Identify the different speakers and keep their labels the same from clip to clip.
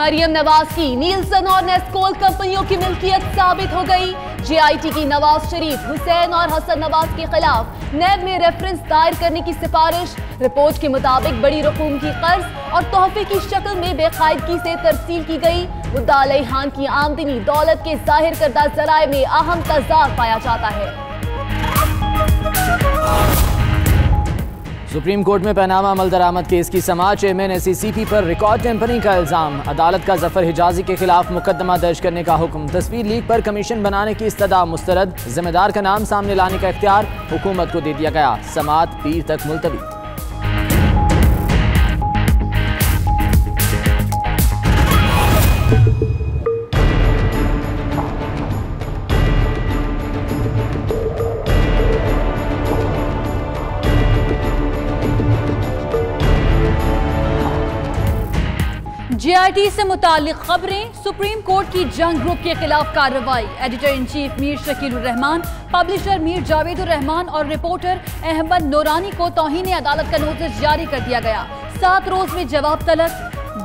Speaker 1: मरियम नवाज की नीलसन और नेस्कोल कंपनियों की मिल्कियत साबित हो गई। जेआईटी की नवाज शरीफ, हुसैन और हसन नवाज के खिलाफ नैब में रेफरेंस दायर करने की सिफारिश। रिपोर्ट के मुताबिक बड़ी रकूम की कर्ज और तोहफे की शक्ल में बेकायदगी से तरसील की गई। मुद्दा अलैहान की आमदनी दौलत के जाहिर करदा जराए में अहम तजाद पाया जाता है।
Speaker 2: सुप्रीम कोर्ट में पनामा अमल दरामद केस की समाअत। चेयरमैन SCCP पर रिकॉर्ड टेम्परिंग का इल्जाम। अदालत का जफर हिजाजी के खिलाफ मुकदमा दर्ज करने का हुक्म। तस्वीर लीक पर कमीशन बनाने की इस्तदा मुस्तरद। जिम्मेदार का नाम सामने लाने का इख्तियार हुकूमत को दे दिया गया। समाअत पीर तक मुलतवी।
Speaker 3: जेआईटी से मुतालिक खबरें। सुप्रीम कोर्ट की जंग ग्रुप के खिलाफ कार्रवाई। Editor in chief Mir Shakeel उर रहमान, पब्लिशर मीर जावेद उर रहमान और रिपोर्टर अहमद नूरानी को तौहीन अदालत का नोटिस जारी कर दिया गया। 7 रोज में जवाब तलब।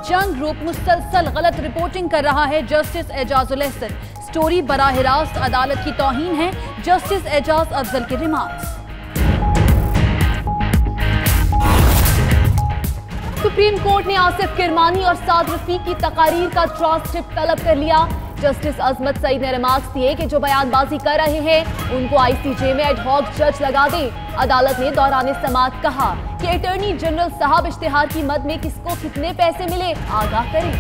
Speaker 3: जंग ग्रुप मुसलसल गलत रिपोर्टिंग कर रहा है। जस्टिस एजाजुल एहसन, स्टोरी बराह रास्त अदालत की तौहीन है। जस्टिस एजाज अफजल के रिमार्क्स।
Speaker 1: सुप्रीम कोर्ट ने आसिफ किरमानी और साद रफीक की तकारीर का ट्रांसक्रिप्ट तलब कर लिया। जस्टिस अजमत सईद ने रिमार्क्स दिए कि जो बयानबाजी कर रहे हैं उनको ICJ में एडहॉक जज लगा दे। अदालत ने दौरान समाअत कहा कि अटॉर्नी जनरल साहब इश्तिहार की मद में किसको कितने पैसे मिले आगाह करें।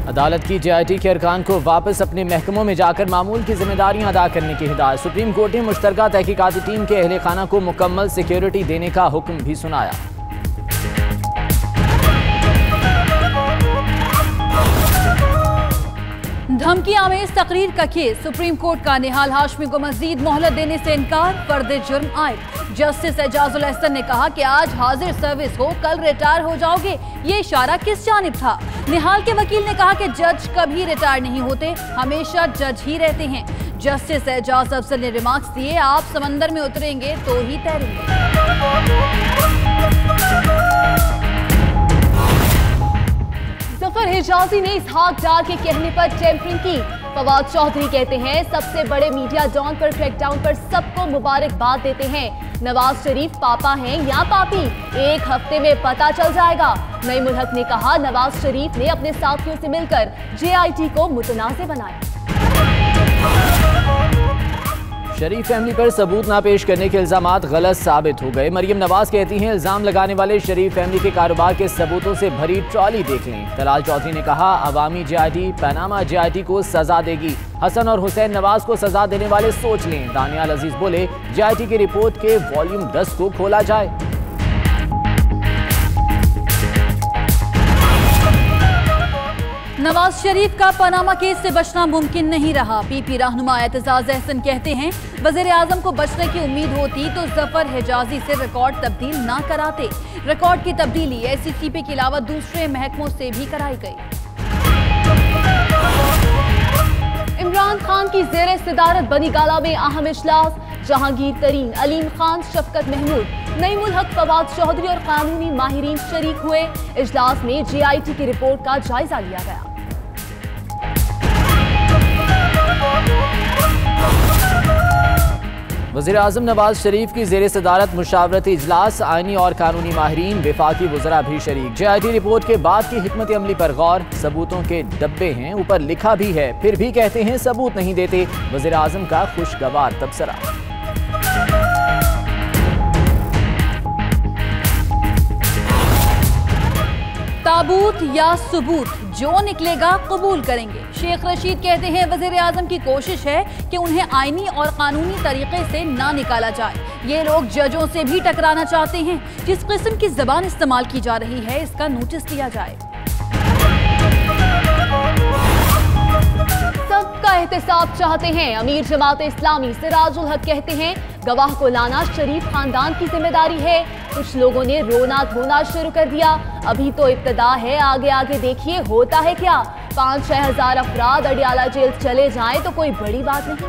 Speaker 2: अदालत की जेआईटी के अरकान को वापस अपने महकमों में जाकर मामूल की जिम्मेदारियां अदा करने की हिदायत। सुप्रीम कोर्ट ने मुश्तरका तहकीकाती टीम के अहले खाना को मुकम्मल सिक्योरिटी देने का हुक्म भी सुनाया।
Speaker 3: धमकी आमेज तकरीर का केस। सुप्रीम कोर्ट का निहाल हाशमी को मजीद मोहलत देने से इनकार। फर्द जुर्म आयद। जस्टिस एजाजुल एहसन ने कहा कि आज हाजिर सर्विस हो, कल रिटायर हो जाओगे। ये इशारा किस जानिब था? निहाल के वकील ने कहा कि जज कभी रिटायर नहीं होते, हमेशा जज ही रहते हैं। जस्टिस एजाज अफजल ने रिमार्क्स दिए, आप समंदर में उतरेंगे तो ही तैरेंगे।
Speaker 1: जफर हिजाजी ने इसहाक डार के कहने पर टेम्परिंग की। फवाद चौधरी कहते हैं सबसे बड़े मीडिया डॉन पर क्रैकडाउन पर सबको मुबारकबाद देते हैं। नवाज शरीफ पापा हैं या पापी, 1 हफ्ते में पता चल जाएगा। नईमुल हक ने कहा नवाज शरीफ ने अपने साथियों से मिलकर जेआईटी को मुतनाज़ बनाया।
Speaker 2: शरीफ फैमिली पर सबूत ना पेश करने के इल्जामात गलत साबित हो गए। मरियम नवाज कहती हैं इल्जाम लगाने वाले शरीफ फैमिली के कारोबार के सबूतों से भरी ट्रॉली देख लें। तलाल चौधरी ने कहा अवामी जेआईटी पनामा जेआईटी को सजा देगी। हसन और हुसैन नवाज को सजा देने वाले सोच लें। दानियाल अजीज बोले जेआईटी की रिपोर्ट के वॉल्यूम 10 को खोला जाए।
Speaker 3: नवाज शरीफ का पनामा केस से बचना मुमकिन नहीं रहा। PP रहनुमा एतजाज एहसन कहते हैं वज़ीर आज़म को बचने की उम्मीद होती तो जफर हिजाजी से रिकॉर्ड तब्दील ना कराते। रिकॉर्ड की तब्दीली SCCP के अलावा दूसरे महकमों से भी कराई गई।
Speaker 1: इमरान खान की ज़ेरे सदारत बनी गाला में अहम इजलास। जहांगीर तरीन, अलीम खान, शफकत महमूद, नईमुल हक, फवाद चौधरी और कानूनी माहिरीन शरीक हुए। इजलास में जेआईटी की रिपोर्ट का जायजा लिया गया।
Speaker 2: वज़ीर आज़म नवाज शरीफ की ज़ेरे सदारत मुशावरती इजलास। आईनी और कानूनी माहिरीन, वफाकी वज़रा भी शरीक। जेआईटी रिपोर्ट के बाद की हिकमत अमली पर गौर। सबूतों के डब्बे हैं, ऊपर लिखा भी है, फिर भी कहते हैं सबूत नहीं देते। वज़ीर आज़म का खुशगवार तबसरा।
Speaker 3: ताबूत या सबूत जो निकलेगा कबूल करेंगे। शेख रशीद कहते हैं वज़ीर आज़म की कोशिश है कि उन्हें आईनी और कानूनी तरीके से ना निकाला जाए। ये लोग जजों से भी टकराना चाहते हैं। जिस किस्म की ज़बान इस्तेमाल की जा रही है इसका नोटिस लिया जाए।
Speaker 1: सबका एहतसाब चाहते हैं। अमीर जमात इस्लामी सिराजुल हक कहते हैं गवाह को लाना शरीफ खानदान की जिम्मेदारी है। कुछ लोगों ने रोना धोना शुरू कर दिया। अभी तो इब्तदा है, आगे आगे देखिए होता है क्या। 5-6 हज़ार अफराद अडियाला जेल चले जाएं तो कोई बड़ी बात नहीं।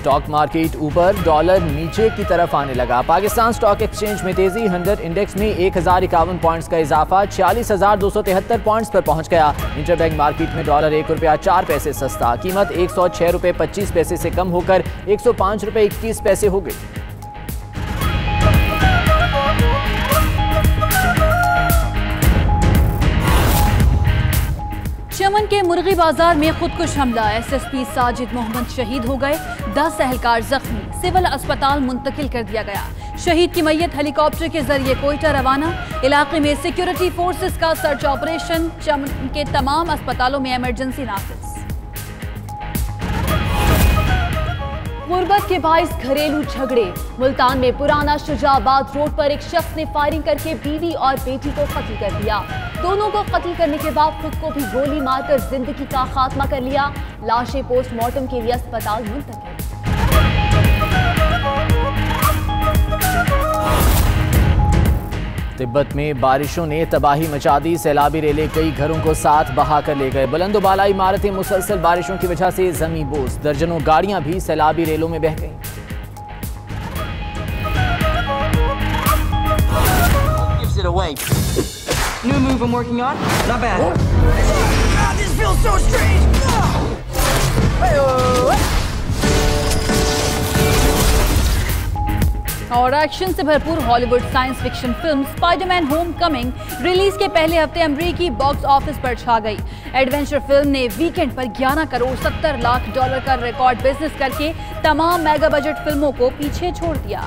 Speaker 2: स्टॉक मार्केट ऊपर, डॉलर नीचे की तरफ आने लगा। पाकिस्तान स्टॉक एक्सचेंज में तेजी, 100 इंडेक्स में 1051 पॉइंट्स का इजाफा 46,273 पॉइंट्स पर पहुंच गया। इंटरबैंक मार्केट में डॉलर 1 रुपया 4 पैसे सस्ता, कीमत 106 रुपये 25 पैसे से कम होकर 105 रुपये 21 पैसे हो गई।
Speaker 3: चमन के मुर्गी बाजार में खुदकुश हमला, SSP साजिद मोहम्मद शहीद हो गए, 10 एहलकार जख्मी, सिविल अस्पताल मुंतकिल कर दिया गया। शहीद की मैयत हेलीकॉप्टर के जरिए कोयटा रवाना। इलाके में सिक्योरिटी फोर्सेस का सर्च ऑपरेशन, चमन के तमाम अस्पतालों में इमरजेंसी नाफिज।
Speaker 1: गुर्बत के बाइस घरेलू झगड़े, मुल्तान में पुराना शुजाबाद रोड पर एक शख्स ने फायरिंग करके बीवी और बेटी को कत्ल कर दिया। दोनों को कत्ल करने के बाद खुद को भी गोली मारकर जिंदगी का खात्मा कर लिया। लाशें पोस्टमार्टम के लिए अस्पताल मुंतकिल।
Speaker 2: तिब्बत में बारिशों ने तबाही मचा दी, सैलाबी रेले कई घरों को साथ बहा कर ले गए। बुलंदोबाला इमारतें मुसलसल बारिशों की वजह से जमीन बोझ, दर्जनों गाड़ियां भी सैलाबी रेलों में बह गईं।
Speaker 4: New move I'm working on. Not bad. God, this feels so strange.
Speaker 3: और एक्शन से भरपूर Hollywood science fiction film Spiderman Homecoming release के पहले हफ्ते अमेरिकी बॉक्स ऑफिस पर छा गई। एडवेंचर फिल्म ने वीकेंड पर 11 करोड़ 70 लाख डॉलर का रिकॉर्ड बिजनेस करके तमाम मेगा बजट फिल्मों को पीछे छोड़ दिया।